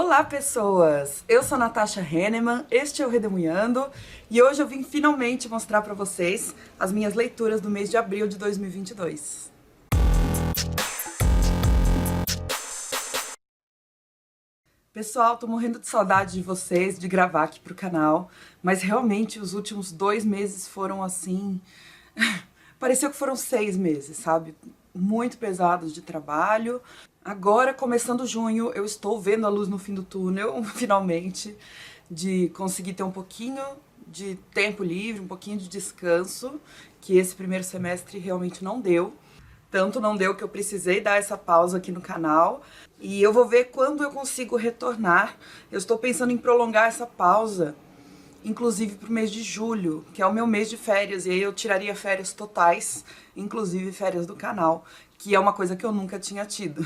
Olá, pessoas! Eu sou Natasha Henneman, este é o Redemunhando e hoje eu vim finalmente mostrar para vocês as minhas leituras do mês de abril de 2022. Pessoal, tô morrendo de saudade de vocês, de gravar aqui pro canal, mas realmente os últimos 2 meses foram assim... pareceu que foram 6 meses, sabe? Muito pesados de trabalho. Agora, começando junho, eu estou vendo a luz no fim do túnel, finalmente, de conseguir ter um pouquinho de tempo livre, um pouquinho de descanso, que esse primeiro semestre realmente não deu. Tanto não deu que eu precisei dar essa pausa aqui no canal. E eu vou ver quando eu consigo retornar. Eu estou pensando em prolongar essa pausa, inclusive para o mês de julho, que é o meu mês de férias, e aí eu tiraria férias totais, inclusive férias do canal, que é uma coisa que eu nunca tinha tido.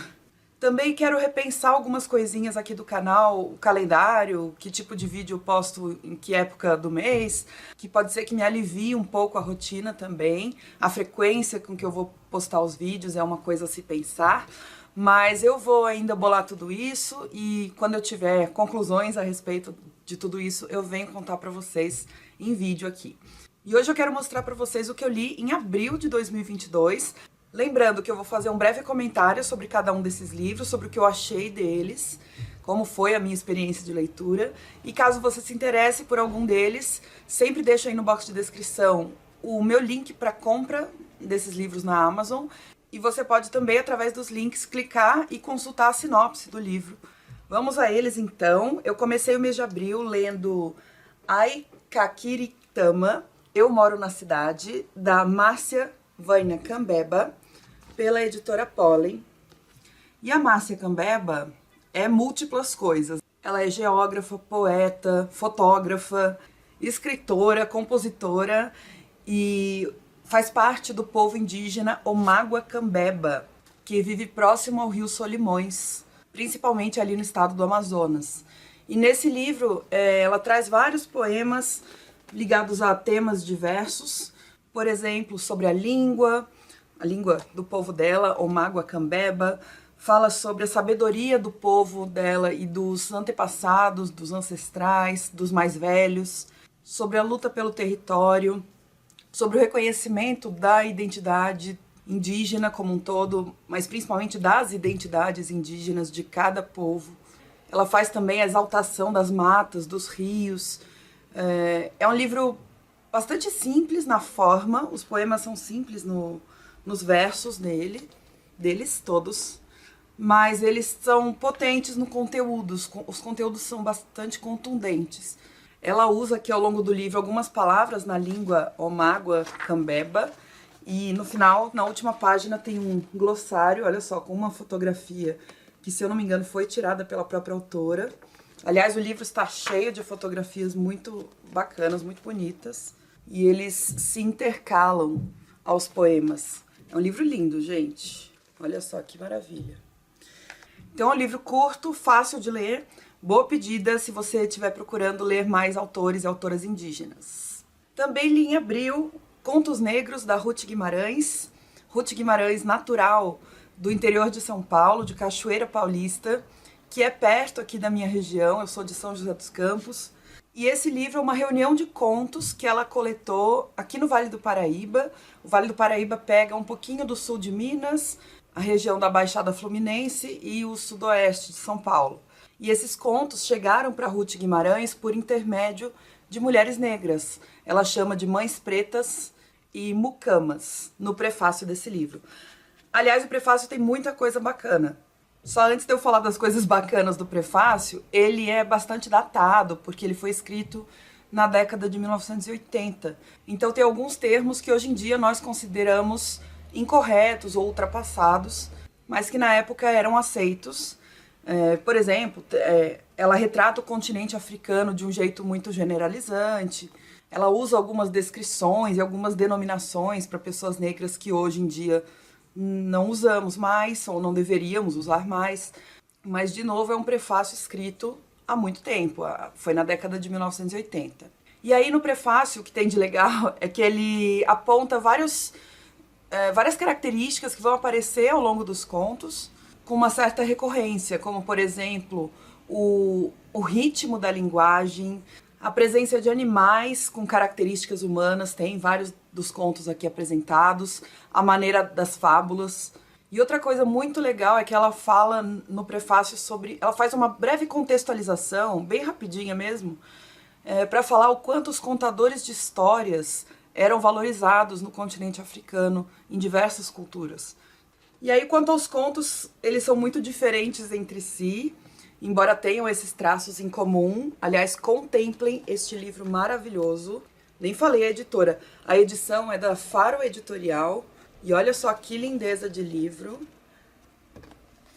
Também quero repensar algumas coisinhas aqui do canal, o calendário, que tipo de vídeo eu posto em que época do mês, que pode ser que me alivie um pouco a rotina também. A frequência com que eu vou postar os vídeos é uma coisa a se pensar, mas eu vou ainda bolar tudo isso e quando eu tiver conclusões a respeito de tudo isso, eu venho contar pra vocês em vídeo aqui. E hoje eu quero mostrar pra vocês o que eu li em abril de 2022, lembrando que eu vou fazer um breve comentário sobre cada um desses livros, sobre o que eu achei deles, como foi a minha experiência de leitura, e caso você se interesse por algum deles, sempre deixo aí no box de descrição o meu link para compra desses livros na Amazon, e você pode também, através dos links, clicar e consultar a sinopse do livro. Vamos a eles então. Eu comecei o mês de abril lendo Ai Kakiritama, Eu Moro na Cidade, da Márcia Vânia Cambeba, pela editora Pollen. E a Márcia Cambeba é múltiplas coisas. Ela é geógrafa, poeta, fotógrafa, escritora, compositora e faz parte do povo indígena Omagua Cambeba, que vive próximo ao rio Solimões, principalmente ali no estado do Amazonas. E nesse livro ela traz vários poemas ligados a temas diversos, por exemplo, sobre a língua do povo dela, Omagua Cambeba, fala sobre a sabedoria do povo dela e dos antepassados, dos ancestrais, dos mais velhos, sobre a luta pelo território, sobre o reconhecimento da identidade indígena como um todo, mas principalmente das identidades indígenas de cada povo. Ela faz também a exaltação das matas, dos rios. É um livro bastante simples na forma, os poemas são simples nos versos deles todos, mas eles são potentes no conteúdo, os conteúdos são bastante contundentes. Ela usa aqui ao longo do livro algumas palavras na língua Omagua Cambeba, e no final, na última página, tem um glossário, olha só, com uma fotografia que, se eu não me engano, foi tirada pela própria autora. Aliás, o livro está cheio de fotografias muito bacanas, muito bonitas, e eles se intercalam aos poemas. É um livro lindo, gente. Olha só que maravilha. Então é um livro curto, fácil de ler, boa pedida se você estiver procurando ler mais autores e autoras indígenas. Também li em abril Contos Negros, da Ruth Guimarães. Ruth Guimarães, natural do interior de São Paulo, de Cachoeira Paulista, que é perto aqui da minha região, eu sou de São José dos Campos. E esse livro é uma reunião de contos que ela coletou aqui no Vale do Paraíba. O Vale do Paraíba pega um pouquinho do sul de Minas, a região da Baixada Fluminense e o sudoeste de São Paulo. E esses contos chegaram para Ruth Guimarães por intermédio de mulheres negras. Ela chama de mães pretas e mucamas no prefácio desse livro. Aliás, o prefácio tem muita coisa bacana. Só antes de eu falar das coisas bacanas do prefácio, ele é bastante datado, porque ele foi escrito na década de 1980. Então tem alguns termos que hoje em dia nós consideramos incorretos ou ultrapassados, mas que na época eram aceitos. Por exemplo, ela retrata o continente africano de um jeito muito generalizante. Ela usa algumas descrições e algumas denominações para pessoas negras que hoje em dia não usamos mais, ou não deveríamos usar mais. Mas, de novo, é um prefácio escrito há muito tempo, foi na década de 1980. E aí, no prefácio, o que tem de legal é que ele aponta várias características que vão aparecer ao longo dos contos, com uma certa recorrência, como, por exemplo, o ritmo da linguagem, a presença de animais com características humanas, tem vários dos contos aqui apresentados, a maneira das fábulas. E outra coisa muito legal é que ela fala no prefácio sobre... Ela faz uma breve contextualização, bem rapidinha mesmo, para falar o quanto os contadores de histórias eram valorizados no continente africano, em diversas culturas. E aí, quanto aos contos, eles são muito diferentes entre si, embora tenham esses traços em comum. Aliás, contemplem este livro maravilhoso. Nem falei a editora. A edição é da Faro Editorial. E olha só que lindeza de livro.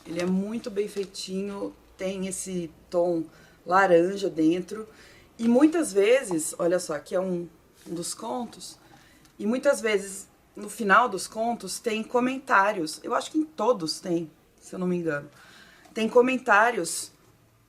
Ele é muito bem feitinho, tem esse tom laranja dentro. E muitas vezes, olha só, aqui é um dos contos, e muitas vezes no final dos contos tem comentários. Eu acho que em todos tem, se eu não me engano. Tem comentários.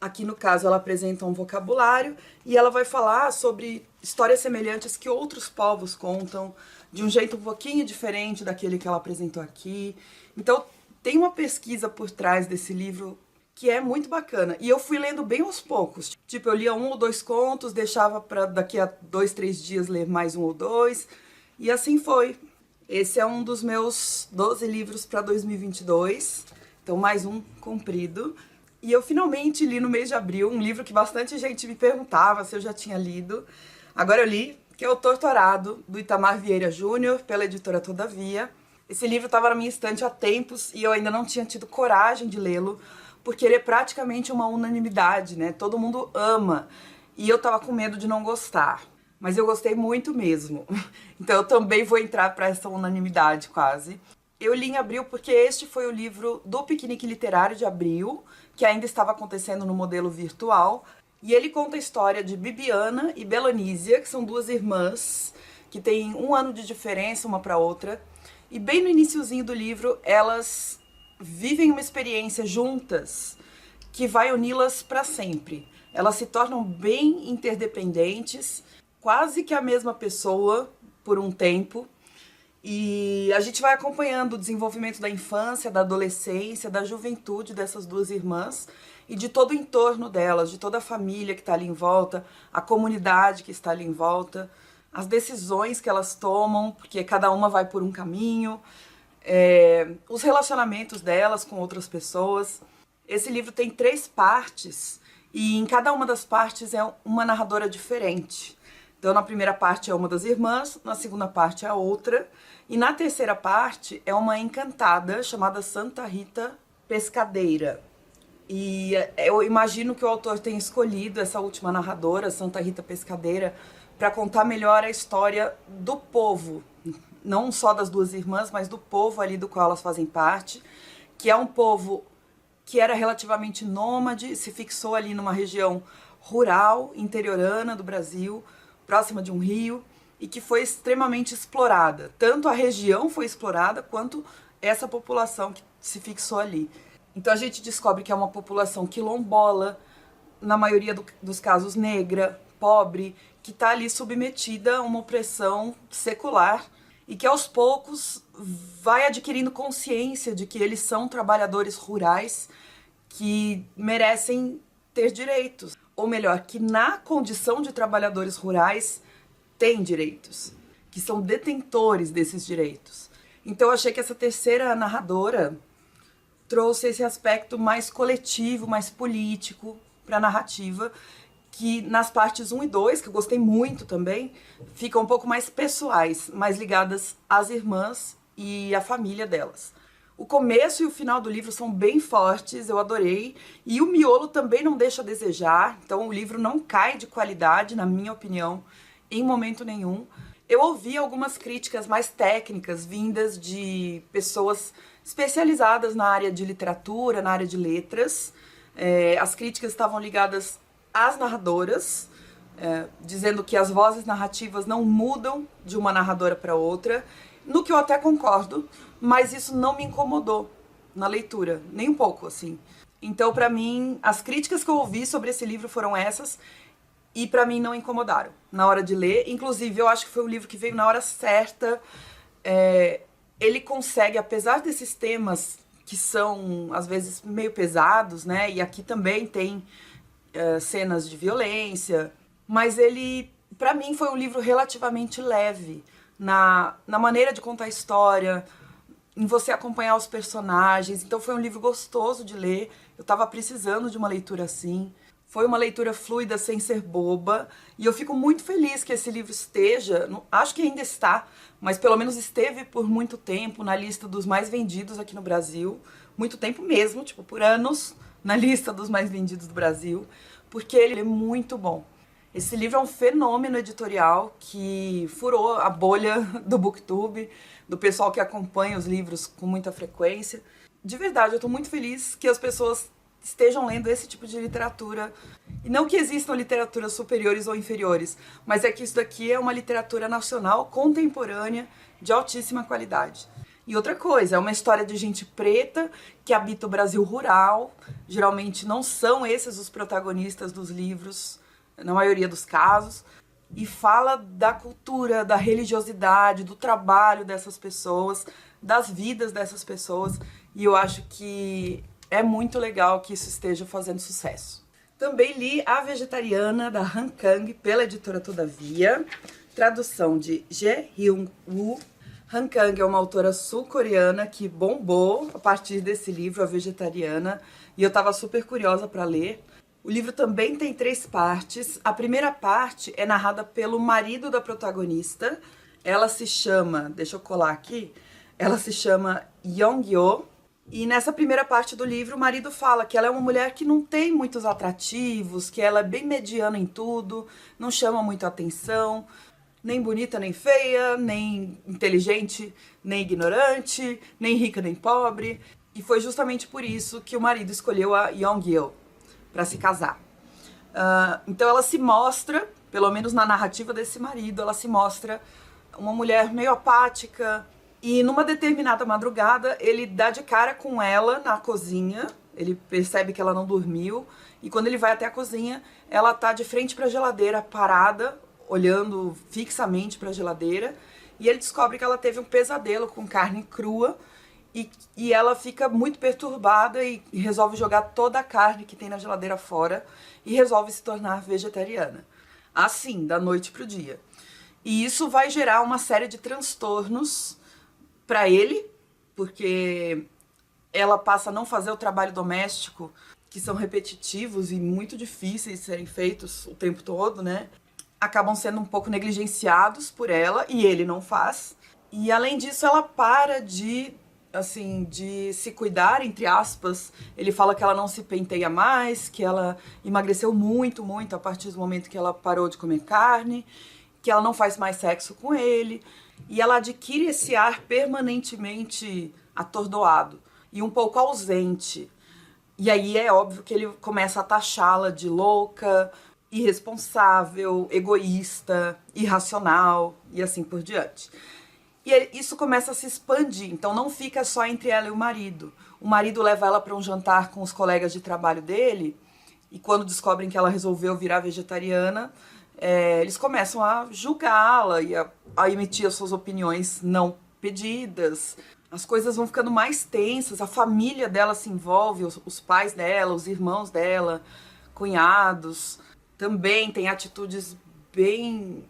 Aqui no caso ela apresenta um vocabulário e ela vai falar sobre histórias semelhantes que outros povos contam, de um jeito um pouquinho diferente daquele que ela apresentou aqui. Então tem uma pesquisa por trás desse livro que é muito bacana. E eu fui lendo bem aos poucos. Tipo, eu lia 1 ou 2 contos, deixava para daqui a 2, 3 dias ler mais 1 ou 2. E assim foi. Esse é um dos meus 12 livros para 2022. Então mais um comprido. E eu finalmente li no mês de abril um livro que bastante gente me perguntava se eu já tinha lido. Agora eu li, que é O Torturado, do Itamar Vieira Júnior, pela editora Todavia. Esse livro estava na minha estante há tempos e eu ainda não tinha tido coragem de lê-lo, porque ele é praticamente uma unanimidade, né? Todo mundo ama. E eu tava com medo de não gostar. Mas eu gostei muito mesmo. Então eu também vou entrar para essa unanimidade quase. Eu li em abril porque este foi o livro do Piquenique Literário de abril, que ainda estava acontecendo no modelo virtual. E ele conta a história de Bibiana e Belonísia, que são 2 irmãs, que têm 1 ano de diferença uma para outra. E bem no iniciozinho do livro, elas vivem uma experiência juntas que vai uni-las para sempre. Elas se tornam bem interdependentes, quase que a mesma pessoa por um tempo. E a gente vai acompanhando o desenvolvimento da infância, da adolescência, da juventude dessas 2 irmãs e de todo o entorno delas, de toda a família que está ali em volta, a comunidade que está ali em volta, as decisões que elas tomam, porque cada uma vai por um caminho, os relacionamentos delas com outras pessoas. Esse livro tem 3 partes e em cada uma das partes é uma narradora diferente. Então, na primeira parte é uma das irmãs, na segunda parte é a outra, e na terceira parte é uma encantada chamada Santa Rita Pescadeira. E eu imagino que o autor tenha escolhido essa última narradora, Santa Rita Pescadeira, para contar melhor a história do povo, não só das 2 irmãs, mas do povo ali do qual elas fazem parte, que é um povo que era relativamente nômade, se fixou ali numa região rural, interiorana do Brasil, próxima de um rio, e que foi extremamente explorada. Tanto a região foi explorada, quanto essa população que se fixou ali. Então a gente descobre que é uma população quilombola, na maioria dos casos negra, pobre, que está ali submetida a uma opressão secular e que aos poucos vai adquirindo consciência de que eles são trabalhadores rurais que merecem ter direitos. Ou melhor, que na condição de trabalhadores rurais têm direitos, que são detentores desses direitos. Então eu achei que essa terceira narradora trouxe esse aspecto mais coletivo, mais político para a narrativa, que nas partes 1 e 2, que eu gostei muito também, ficam um pouco mais pessoais, mais ligadas às irmãs e à família delas. O começo e o final do livro são bem fortes, eu adorei, e o miolo também não deixa a desejar, então o livro não cai de qualidade, na minha opinião, em momento nenhum. Eu ouvi algumas críticas mais técnicas, vindas de pessoas especializadas na área de literatura, na área de letras. As críticas estavam ligadas às narradoras, dizendo que as vozes narrativas não mudam de uma narradora para outra, no que eu até concordo, mas isso não me incomodou na leitura, nem um pouco, assim. Então, pra mim, as críticas que eu ouvi sobre esse livro foram essas, e pra mim não incomodaram na hora de ler. Inclusive, eu acho que foi um livro que veio na hora certa. Ele consegue, apesar desses temas que são, às vezes, meio pesados, né? E aqui também tem cenas de violência, mas ele, pra mim, foi um livro relativamente leve na maneira de contar a história, em você acompanhar os personagens. Então foi um livro gostoso de ler. Eu tava precisando de uma leitura assim. Foi uma leitura fluida, sem ser boba. E eu fico muito feliz que esse livro esteja, acho que ainda está, mas pelo menos esteve por muito tempo na lista dos mais vendidos aqui no Brasil. Muito tempo mesmo, tipo, por anos, na lista dos mais vendidos do Brasil. Porque ele é muito bom. Esse livro é um fenômeno editorial que furou a bolha do BookTube, do pessoal que acompanha os livros com muita frequência. De verdade, eu tô muito feliz que as pessoas estejam lendo esse tipo de literatura. E não que existam literaturas superiores ou inferiores, mas é que isso daqui é uma literatura nacional contemporânea de altíssima qualidade. E outra coisa, é uma história de gente preta que habita o Brasil rural. Geralmente não são esses os protagonistas dos livros, na maioria dos casos, e fala da cultura, da religiosidade, do trabalho dessas pessoas, das vidas dessas pessoas, e eu acho que é muito legal que isso esteja fazendo sucesso. Também li A Vegetariana, da Han Kang, pela editora Todavia, tradução de Je Hyun-woo. Han Kang é uma autora sul-coreana que bombou a partir desse livro, A Vegetariana, e eu estava super curiosa para ler. O livro também tem 3 partes. A primeira parte é narrada pelo marido da protagonista. Ela se chama, deixa eu colar aqui, ela se chama Yong-yo. E nessa primeira parte do livro, o marido fala que ela é uma mulher que não tem muitos atrativos, que ela é bem mediana em tudo, não chama muito atenção, nem bonita nem feia, nem inteligente nem ignorante, nem rica nem pobre. E foi justamente por isso que o marido escolheu a Yong-yo para se casar. Então ela se mostra, pelo menos na narrativa desse marido, ela se mostra uma mulher meio apática, e numa determinada madrugada ele dá de cara com ela na cozinha, ele percebe que ela não dormiu, e quando ele vai até a cozinha, ela tá de frente para a geladeira, parada, olhando fixamente para a geladeira, e ele descobre que ela teve um pesadelo com carne crua. E ela fica muito perturbada e resolve jogar toda a carne que tem na geladeira fora e resolve se tornar vegetariana. Assim, da noite pro dia. E isso vai gerar uma série de transtornos para ele, porque ela passa a não fazer o trabalho doméstico, que são repetitivos e muito difíceis de serem feitos o tempo todo, né? Acabam sendo um pouco negligenciados por ela e ele não faz. E além disso, ela para de se cuidar, entre aspas. Ele fala que ela não se penteia mais, que ela emagreceu muito, muito a partir do momento que ela parou de comer carne, que ela não faz mais sexo com ele, e ela adquire esse ar permanentemente atordoado e um pouco ausente. E aí é óbvio que ele começa a taxá-la de louca, irresponsável, egoísta, irracional e assim por diante. E isso começa a se expandir, então não fica só entre ela e o marido. O marido leva ela para um jantar com os colegas de trabalho dele, e quando descobrem que ela resolveu virar vegetariana, eles começam a julgá-la e a emitir as suas opiniões não pedidas. As coisas vão ficando mais tensas, a família dela se envolve, os pais dela, os irmãos dela, cunhados, também tem atitudes bem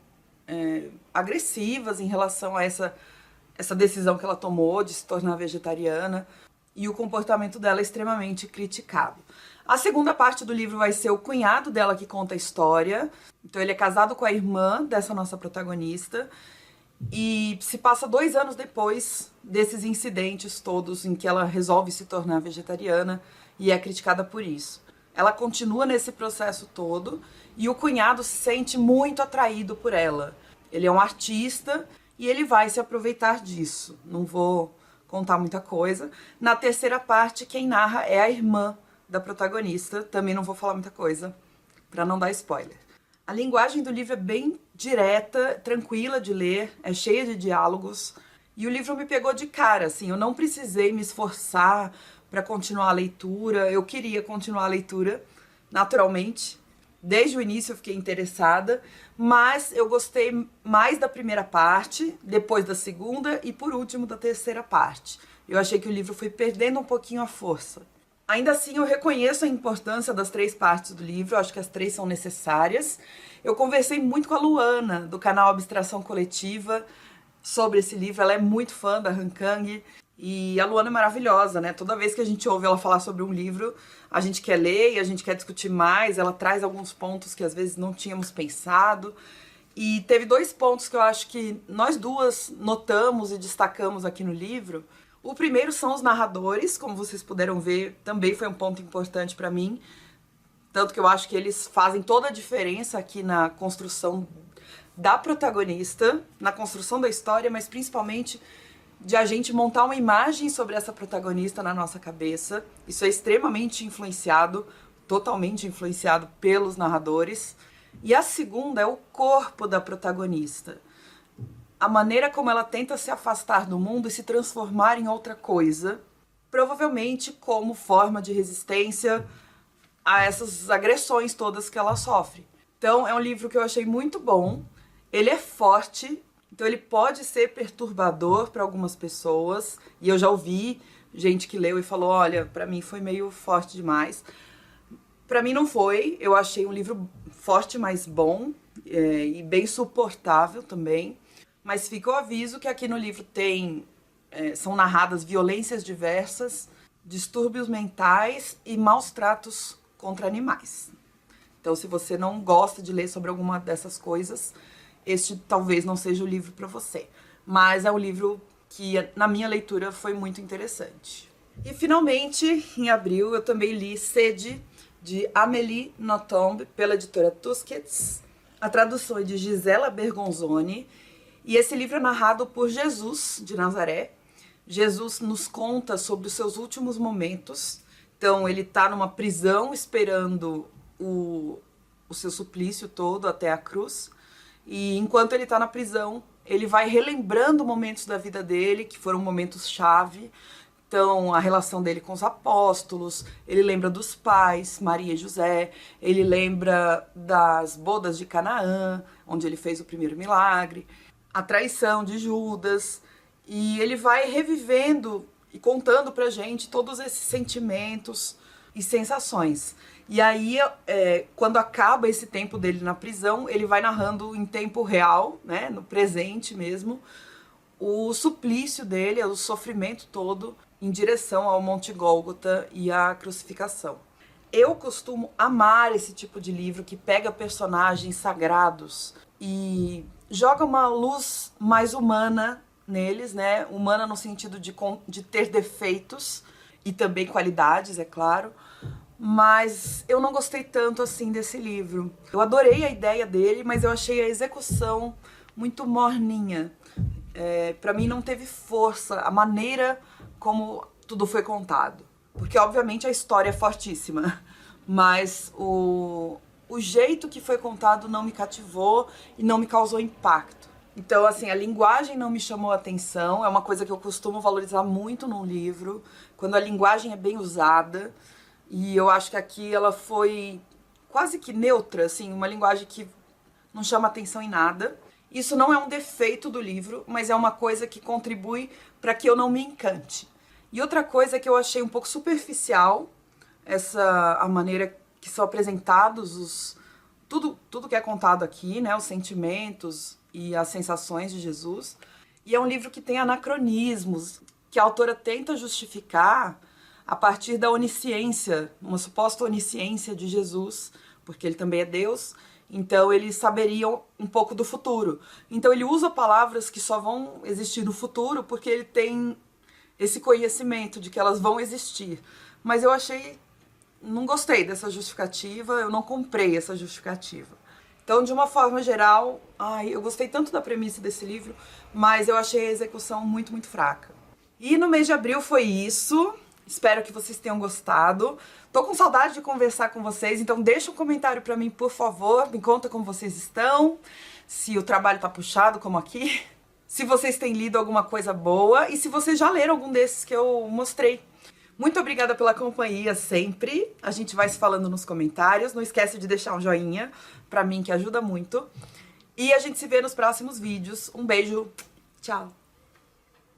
agressivas em relação a essa decisão que ela tomou de se tornar vegetariana, e o comportamento dela é extremamente criticado. A segunda parte do livro vai ser o cunhado dela que conta a história. Então ele é casado com a irmã dessa nossa protagonista e se passa 2 anos depois desses incidentes todos em que ela resolve se tornar vegetariana e é criticada por isso. Ela continua nesse processo todo e o cunhado se sente muito atraído por ela. Ele é um artista e ele vai se aproveitar disso. Não vou contar muita coisa. Na terceira parte, quem narra é a irmã da protagonista. Também não vou falar muita coisa para não dar spoiler. A linguagem do livro é bem direta, tranquila de ler, é cheia de diálogos. E o livro me pegou de cara, assim, eu não precisei me esforçar para continuar a leitura. Eu queria continuar a leitura, naturalmente. Desde o início eu fiquei interessada, mas eu gostei mais da primeira parte, depois da segunda e por último da terceira parte. eu achei que o livro foi perdendo um pouquinho a força. Ainda assim, eu reconheço a importância das 3 partes do livro, eu acho que as 3 são necessárias. Eu conversei muito com a Luana, do canal Abstração Coletiva, sobre esse livro. Ela é muito fã da Han Kang. E a Luana é maravilhosa, né? Toda vez que a gente ouve ela falar sobre um livro, a gente quer ler e a gente quer discutir mais. Ela traz alguns pontos que às vezes não tínhamos pensado. E teve 2 pontos que eu acho que nós duas notamos e destacamos aqui no livro. O primeiro são os narradores, como vocês puderam ver, também foi um ponto importante para mim. Tanto que eu acho que eles fazem toda a diferença aqui na construção da protagonista, na construção da história, mas principalmente de a gente montar uma imagem sobre essa protagonista na nossa cabeça. Isso é extremamente influenciado, totalmente influenciado pelos narradores. E a segunda é o corpo da protagonista. A maneira como ela tenta se afastar do mundo e se transformar em outra coisa, provavelmente como forma de resistência a essas agressões todas que ela sofre. Então é um livro que eu achei muito bom. Ele é forte, então ele pode ser perturbador para algumas pessoas. E eu já ouvi gente que leu e falou, olha, para mim foi meio forte demais. Para mim não foi, eu achei um livro forte, mas bom e bem suportável também. Mas fica o aviso que aqui no livro são narradas violências diversas, distúrbios mentais e maus tratos contra animais. Então, se você não gosta de ler sobre alguma dessas coisas, este talvez não seja o livro para você. Mas é um livro que, na minha leitura, foi muito interessante. E, finalmente, em abril, eu também li Sede, de Amélie Nothomb, pela editora Tusquets. A tradução é de Gisela Bergonzoni. E esse livro é narrado por Jesus de Nazaré. Jesus nos conta sobre os seus últimos momentos. Então, ele está numa prisão esperando o seu suplício todo até a cruz. E enquanto ele está na prisão, ele vai relembrando momentos da vida dele, que foram momentos-chave. Então, a relação dele com os apóstolos, ele lembra dos pais, Maria e José, ele lembra das bodas de Canaã, onde ele fez o primeiro milagre, a traição de Judas, e ele vai revivendo e contando pra gente todos esses sentimentos e sensações. E aí, quando acaba esse tempo dele na prisão, ele vai narrando em tempo real, né, no presente mesmo, o suplício dele, o sofrimento todo em direção ao Monte Gólgota e à crucificação. Eu costumo amar esse tipo de livro que pega personagens sagrados e joga uma luz mais humana neles, né? Humana no sentido de ter defeitos e também qualidades, é claro. Mas eu não gostei tanto assim desse livro. Eu adorei a ideia dele, mas eu achei a execução muito morninha. Pra mim não teve força a maneira como tudo foi contado. Porque obviamente a história é fortíssima, mas o jeito que foi contado não me cativou e não me causou impacto. Então, assim, a linguagem não me chamou a atenção, é uma coisa que eu costumo valorizar muito num livro, quando a linguagem é bem usada, e eu acho que aqui ela foi quase que neutra, assim, uma linguagem que não chama atenção em nada. Isso não é um defeito do livro, mas é uma coisa que contribui para que eu não me encante. E outra coisa é que eu achei um pouco superficial a maneira que são apresentados tudo que é contado aqui, né, os sentimentos e as sensações de Jesus. E é um livro que tem anacronismos, que a autora tenta justificar a partir da onisciência, uma suposta onisciência de Jesus, porque ele também é Deus, então ele saberia um pouco do futuro. Então ele usa palavras que só vão existir no futuro porque ele tem esse conhecimento de que elas vão existir. Mas eu não gostei dessa justificativa, eu não comprei essa justificativa. Então, de uma forma geral, eu gostei tanto da premissa desse livro, mas eu achei a execução muito, muito fraca. E no mês de abril foi isso. Espero que vocês tenham gostado. Tô com saudade de conversar com vocês, então deixa um comentário pra mim, por favor. Me conta como vocês estão, se o trabalho tá puxado, como aqui. Se vocês têm lido alguma coisa boa e se vocês já leram algum desses que eu mostrei. Muito obrigada pela companhia sempre. A gente vai se falando nos comentários. Não esquece de deixar um joinha pra mim, que ajuda muito. E a gente se vê nos próximos vídeos. Um beijo. Tchau.